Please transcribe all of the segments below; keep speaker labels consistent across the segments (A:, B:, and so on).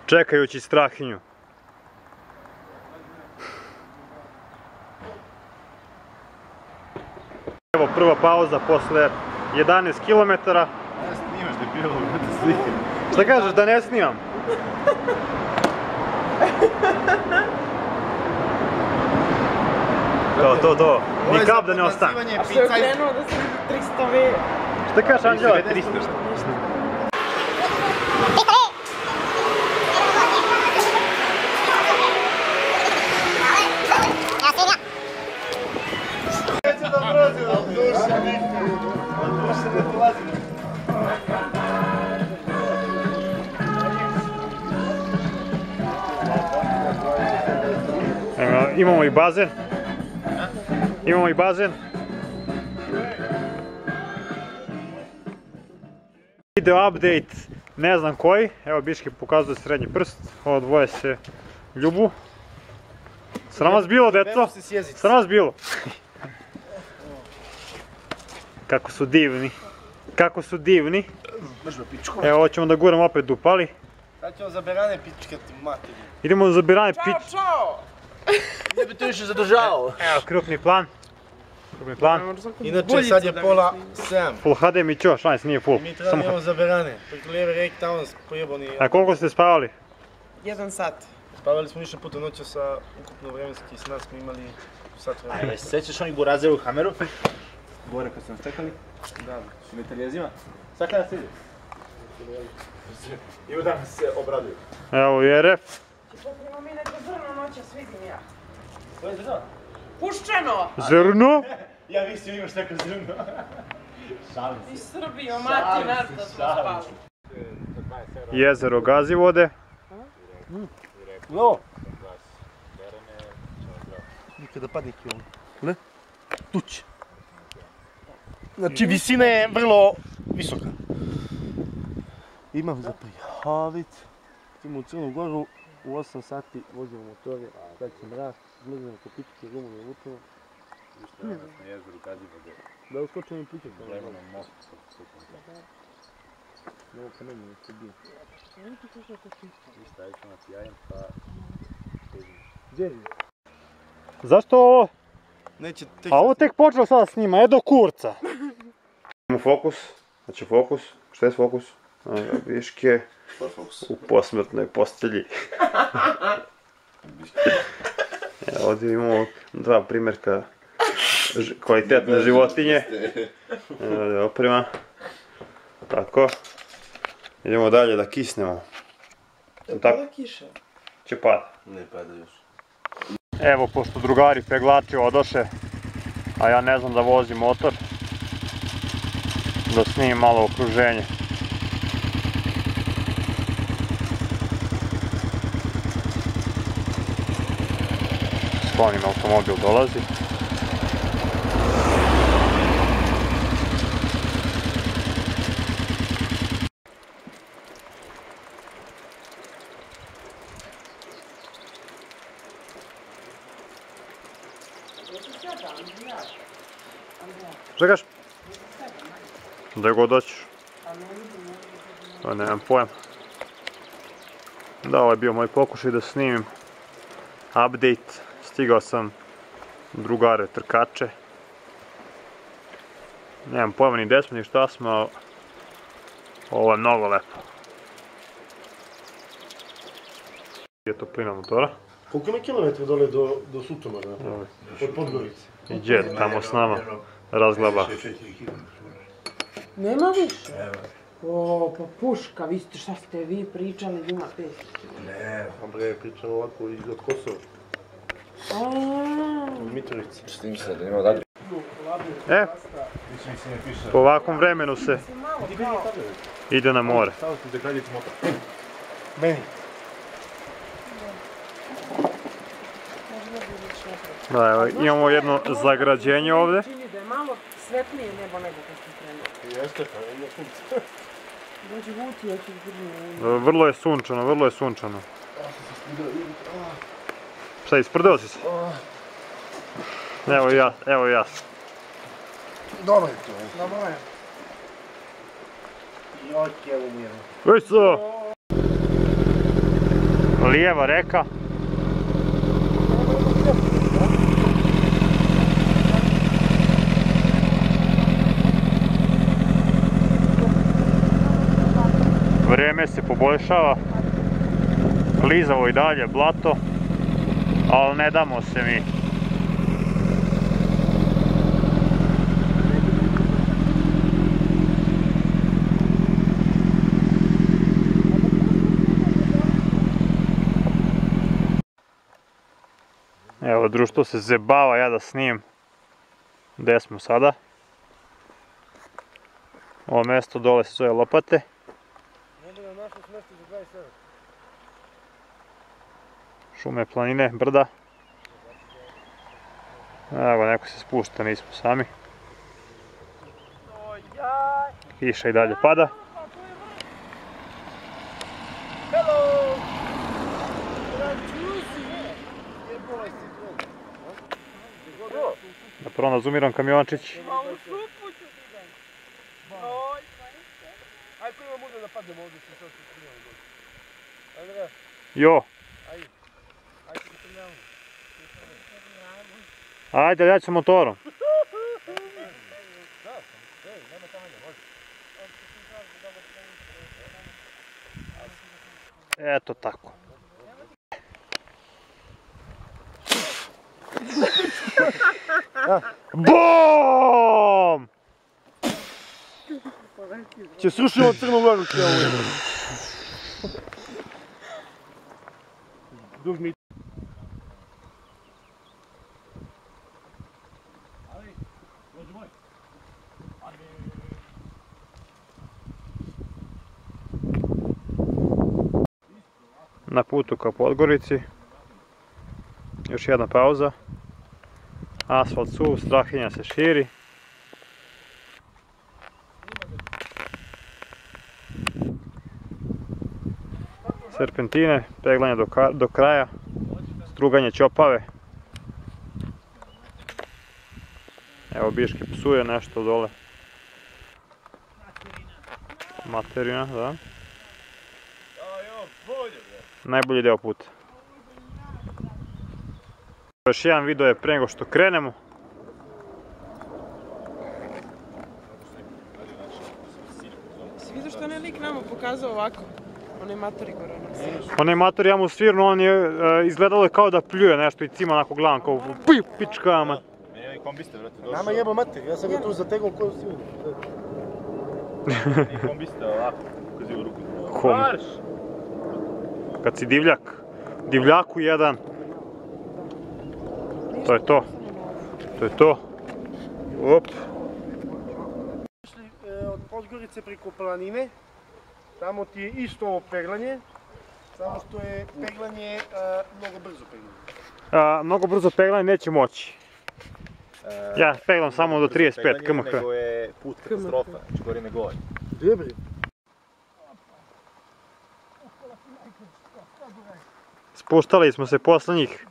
A: čekajući Strahinju. Evo prva pauza posle 11 km.
B: Ne snimaš debilu, imate slike.
A: Šta kažeš da ne snimam? To. Ni kap da ne ostane.
C: A što je krenuo da sam 300 V?
A: Šta kažeš Anđela?
B: 300 što? Neće da prođe od duše nikad. Od duše ne dolazi.
A: Imamo i bazen. Imamo i bazen. Video update, ne znam koji. Evo Biški pokazuje srednji prst. Ovo dvoje se ljubu. Sram vas bilo, deco? Sram vas bilo? Kako su divni. Kako su divni. Evo, ovo ćemo da guramo opet dupali.
B: Sad ćemo za berane pičkati materi.
A: Idemo za biranje
C: Čao!
B: Ne bi to više zadržao.
A: Evo, krupni plan.
B: Inače sad je pola 7.
A: Full HD mi ćo, šans nije full.
B: Mi trebamo imamo za berane. Preko lijeve reke tamo pojebani.
A: A koliko ste spavali?
C: 1 sat.
B: Spavali smo više puta noća sa ukupno vremenski sna smo imali sat vremena.
D: Ajde, sećaš onih burazera u Hameru? Gore kad su nas čekali?
B: Da.
D: S meterijezima? Sad kada se ide? I onda se obraduju.
A: Evo i RF.
C: Popijemo mi neko zrno noćas, vidim ja.
D: Ko je zrno?
C: Puščano!
A: Zrno?
D: Ja mislim imaš neko zrno. Šalim se.
C: Iz Srbije, mati narta smo spali.
A: Jezero Gazivode.
B: No! Nikada padne kilo. Ne? Tuć. Znači visina je vrlo visoka. Imam za prijavit. Idemo u Crnu Goru, u 8 sati vozimo motore, sad će mrak, zmrznemo kopičke, gumu ne vučemo.
D: Na jezeru Gazivode.
B: Da uskočemo i pričati.
D: Lemonom mostu sa sukom.
B: Ovo pa nema se bio.
D: Ništa, ja ću imati jajem pa...
B: Gdje je?
A: Zašto ovo?
B: Neće tek...
A: A ovo tek počeo sada snima, edo kurca. Imamo fokus, znači fokus, šta je fokus? Biške u posmrtnoj postelji. Ovdje imamo dva primjerka kvalitetne životinje. Oprema. Tako. Idemo dalje da kisnemo.
C: Pada kiša?
A: Će pada.
B: Ne pada još.
A: Evo, pošto drugari peglači odoše, a ja ne znam da vozim motor, da snimim malo okruženje. Sklonim automobil dolazi. Šta kažeš? Da god doćeš. Pa nemam pojma. Da, ovo je bio moj pokušaj da snimim update. Stigao sam drugare trkače. Nemam pojma ni gdje smo ni šta smo, ali ovo je mnogo lepo. Je toplina motora.
B: Koliko ima kilometra dole do Sutomara? Od Podgorice?
A: I džet tamo s nama razglaba.
C: Nema više? O, pa puška, vi ste šta ste vi pričali da ima 5.
B: Ne, Andrej je pričao ovako iz od Kosova. Mitrovica.
D: Što mi se da imamo dalje?
A: Po ovakvom vremenu se ide na more.
B: Samo ti da gradite motor. Meni.
A: Da, evo, imamo jedno zagrađenje ovdje.
C: Čini da je malo svetlije nebo nego kad smo krenuli.
B: Jeste, pa ima sunce.
C: Dođe vuti, ja ću izgledati.
A: Vrlo je sunčano, vrlo je sunčano. Šta, isprdeo si se? Evo i ja.
B: Dobro je to.
C: Dobro je.
B: I oči, evo mi je.
A: Već so! lijeva reka. Vrijeme se poboljšava, klizavo i dalje blato, ali ne damo se mi. Evo, društvo se zebava, ja da snimim. Gdje smo sada? Ovo mjesto dole se zove Lopate. Šume, planine, brda. Evo, neko se spušta, nismo sami. Kiša i dalje pada. Napravo nazumiram kamiončić. Jo! Ajde, ja ću motorom. Eto tako. BOOM!
B: Će srušimo Crnu Goru kjelo. Dužni.
A: Na putu ka Podgorici. Još jedna pauza. Asfalt suv, Strahinja se širi. Serpentine, peglanje do kraja, struganje ćopave. Evo Biški psuje nešto dole. Materina, da. Najbolji deo puta. Još jedan video je pre nego što krenemo.
C: Si vidio što onaj lik nama pokazao ovako? Onaj matori gore.
A: Onaj mator, ja mu svirnu, on je izgledalo kao da pljuje nešto i cima onako glavom kao pičkama.
D: Meni je ovaj kombiste, vrati, došao.
B: Nama jebo mater, ja sam ga tu zategao koju sviđu.
D: I kombiste ovako, ukazivo ruku.
A: Marš! Kad si divljak, divljaku jedan. To je to. To je to. Op.
B: Išli od Podgorice preko planine. Tamo ti je isto ovo peglanje. Samo što je peglanje mnogo brzo peglanje.
A: Mnogo brzo peglanje neće moći. Ja peglam samo do 35 km/h.
D: Nego je put katastrofa, znači gori ne govori.
B: Gdje bre?
A: Spuštali smo se posljednjih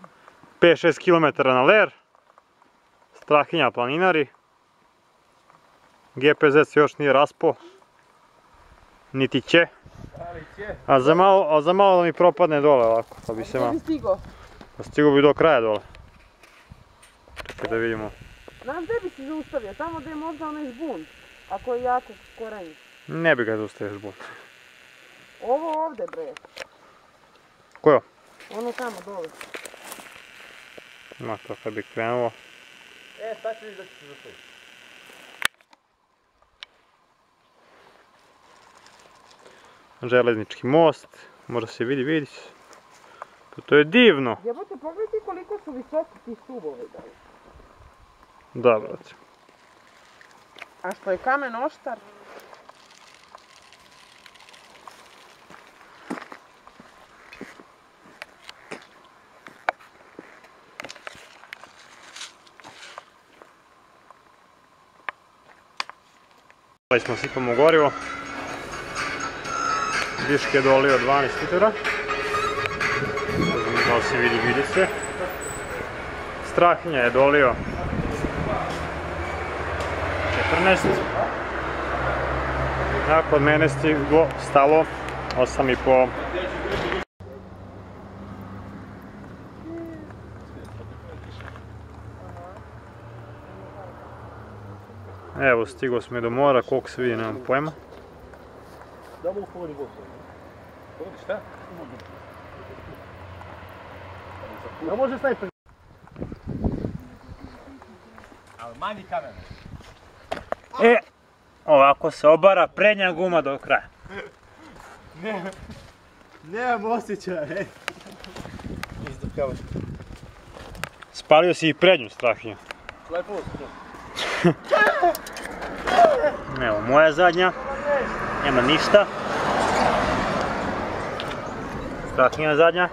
A: 5-6 km na ler. Strahinja planinari. GPZ se još nije raspo. Niti će. A za malo da mi propadne dole ovako. Pa bi se malo... Stigao bi do kraja dole. Čekaj da vidimo.
C: Znam gdje bi se zaustavio, tamo gdje je možda onaj zbun. Ako je jako korenje.
A: Ne bi ga zaustavio zbun.
C: Ovo ovdje bre.
A: Koje?
C: Ono tamo dole.
A: Ma to kad bi krenuo.
D: Sad ću viš da će se zaustaviti.
A: Železnički most. Možda se vidi se. To je divno.
C: Jebote, pogledaj koliko su visoki ti stubovi dole.
A: Da, brate.
C: A što je kamen oštar?
A: Ovaj smo sipamo gorivo. Biški je dolio 12 litara. Da li se vidi se. Strahinja je dolio 14. A kod mene stiglo stalo 8,5. Evo, stigo smo i do mora, koliko se vidi, nemam pojma.
B: Da mogu pogodi vodu. Pogodi šta? Da može snajper.
D: Ali manji kamen.
A: Ovako se obara prednja guma do kraja.
D: Nemam osjećaj.
A: Spalio si i prednju, Strahinja.
B: Lepo.
A: Evo, moja zadnja. Nema ništa. Strahinja zadnja.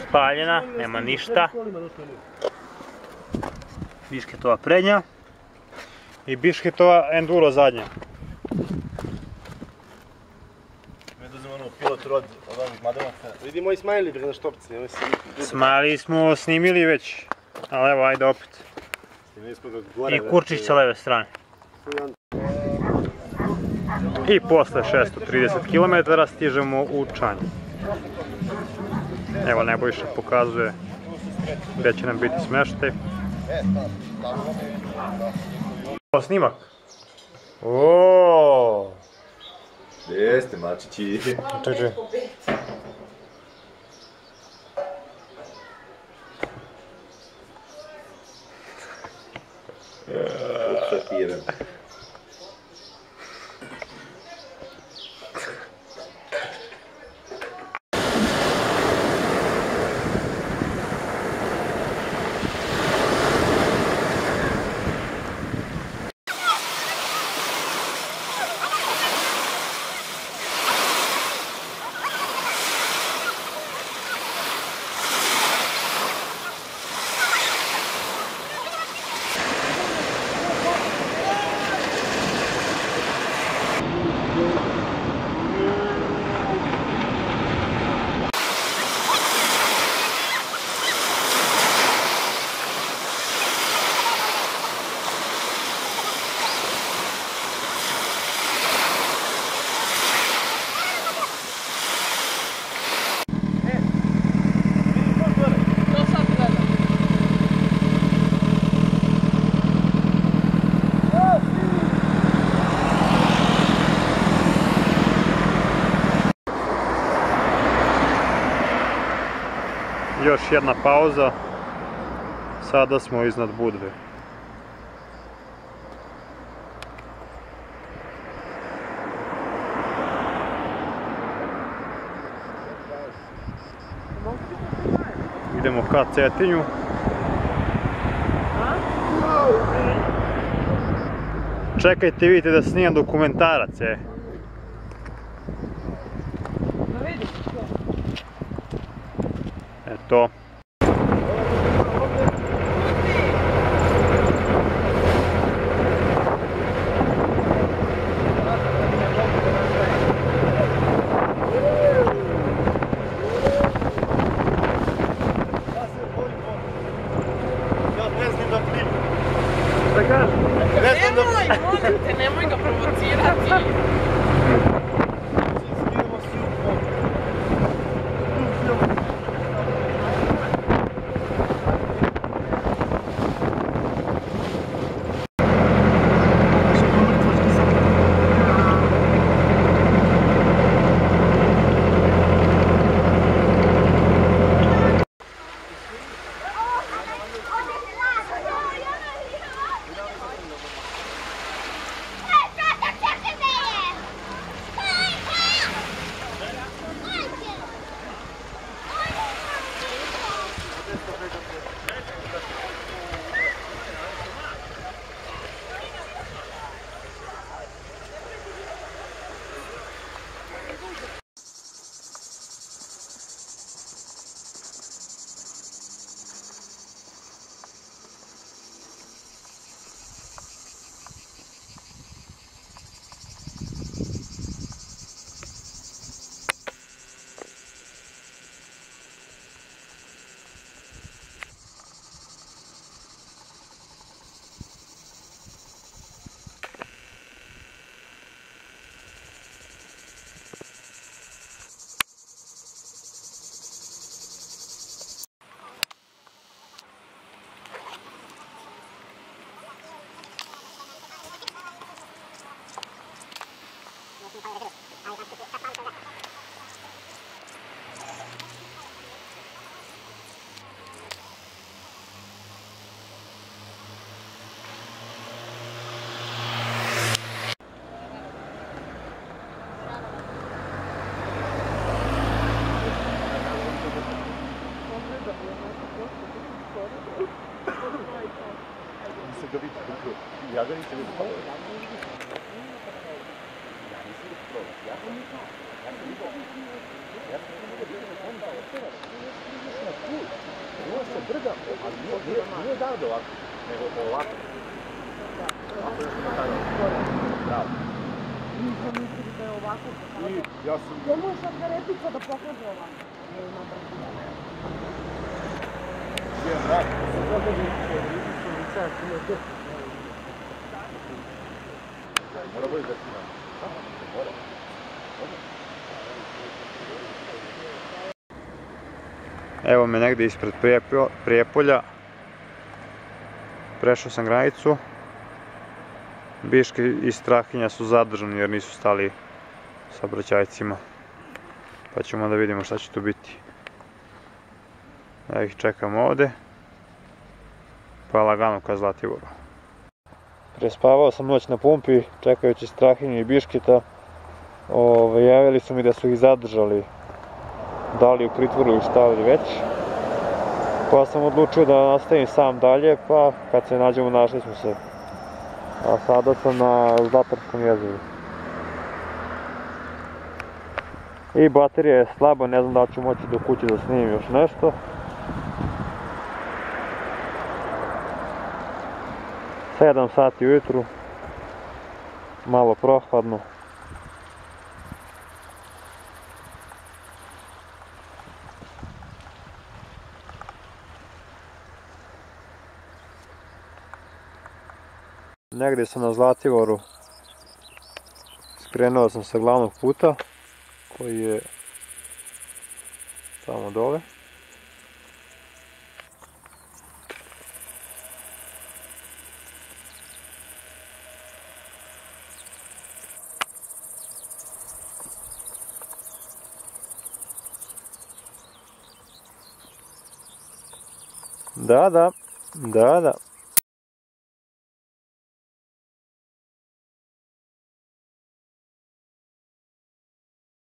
A: Spaljena, nema ništa. Bišketova prednja. I Bišketova enduro zadnja.
D: Mi dozimo ono pilot rod od ovih madovaca.
B: Vidi moj smajli bre na štopci.
A: Smajli smo snimili već. Ali evo, ajde opet. I Kurčić sa leve strane. I posle 630 km stižemo u Čanj. Evo, Nebojša pokazuje gdje će nam biti smještaj. Snimak. Oooo.
D: Jeste, mačići.
A: Čekaj.
D: Satiram.
A: Još jedna pauza. Sada smo iznad Budve. Idemo ka Cetinju. Čekajte, vidite da snimam dokumentarac, Eto.
C: Nemoj, molim te, nemoj ga provocirati.
D: sam ga vidio, ja ga nisam vidio. Ja nisam vidio prolaz, ja sam vidio, ovo se brda, ali nije davde ovako, nego ovako. Ako još ima tada, bravo.
C: Nisam mislili da je ovako pokazao.
D: I ja sam...
C: Ne možeš od garepica da pokaže ovako. Nema brzina.
D: Gdje je mrak? Mora bolje da snimam. Mora.
A: Evo me negdje ispred Prijepolja. Prešao sam granicu. Biške i Strahinja su zadržani jer nisu stali saobraćajcima. Pa ćemo da vidimo šta će tu biti. Ja ih čekam ovdje. Pa lagano ka Zlatiboru. Prespavao sam noć na pumpi čekajući Strahinju i Biškita. Javili su mi da su ih zadržali. Da li u pritvoru ili šta li već. Pa sam odlučio da nastavim sam dalje, pa kad se nađemo našli smo se. A sada sam na Zlatarskom jezeru. I baterija je slaba, ne znam da li ću moći do kuće da snimim još nešto. Sedam sati ujutru, malo prohladno. Negdje sam na Zlatiboru, skrenuo sam sa glavnog puta koji je tamo dole. Da.